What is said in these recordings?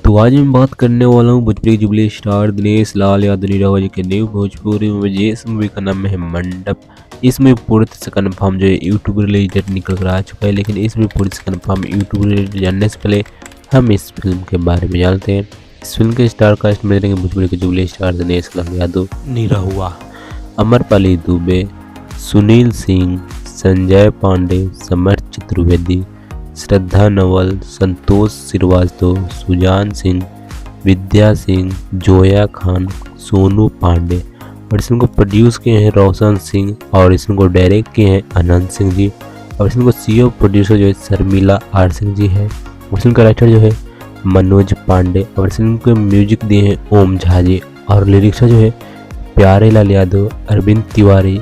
तो आज मैं बात करने वाला हूँ भोजपुरी के जुबली स्टार दिनेश लाल यादव नीरव जी के न्यू भोजपुरी मूवी। इस मूवी का नाम है मंडप। इस मूवी पूरी तरह से कन्फर्म जो है यूट्यूब रिलीज डेट निकल कर आ चुका है, लेकिन इस मूवी पूरी तरह कन्फर्म यूट्यूब रिलीज जानने से पहले हम इस फिल्म के बारे में जानते हैं। इस फिल्म के स्टार कास्ट में रहेंगे भोजपुरी के jubilee star Dinesh Lal Yadav Nirahua, Amrapali Dubey, Sunil Singh, Sanjay Pandey, summer Chaturvedi, श्रद्धा नवल, संतोष श्रीवास्तव, सुजान सिंह, विद्या सिंह, जोया खान, सोनू पांडे। और इसको प्रोड्यूस किए हैं रोशन सिंह और इसको डायरेक्ट किए हैं अनंत सिंह जी। और इसको सीईओ प्रोड्यूसर जो है शर्मिला आर सिंह जी है। और इसका राइटर जो है मनोज पांडे। और इसको म्यूजिक दिए हैं ओम झा जी। और लिरिक्स जो है प्यारे लाल यादव, अरविंद तिवारी,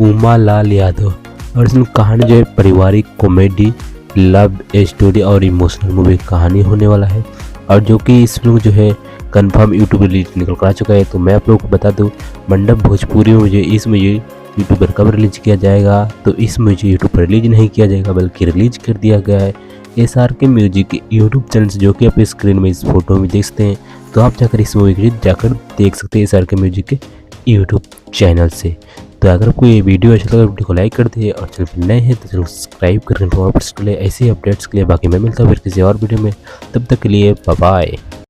उमा लाल यादव। और इसमें कहानी जो है पारिवारिक कॉमेडी, लव स्टोरी और इमोशनल मूवी कहानी होने वाला है। और जो कि इस फिल्म जो है कंफर्म यूट्यूब रिलीज निकल कर आ चुका है। तो मैं आप लोगों को बता दूं, मंडप भोजपुरी में मुझे इस मुझे यूट्यूब पर कब रिलीज किया जाएगा, तो इस मुझे यूट्यूब पर रिलीज नहीं किया जाएगा बल्कि रिलीज कर दिया गया है SRK म्यूजिक यूट्यूब चैनल से, जो कि आप स्क्रीन में इस फोटो में देख सकते हैं। तो आप जाकर इस मूवी को जाकर देख सकते हैं SRK म्यूजिक के यूट्यूब चैनल से। तो अगर आपको ये वीडियो अच्छा लगा, वीडियो को लाइक कर दिए और चैनल पर नए हैं तो चैनल को सब्सक्राइब करने के लिए ऐसे अपडेट्स के लिए। बाकी मैं मिलता हूँ फिर किसी और वीडियो में, तब तक के लिए बाय बाय।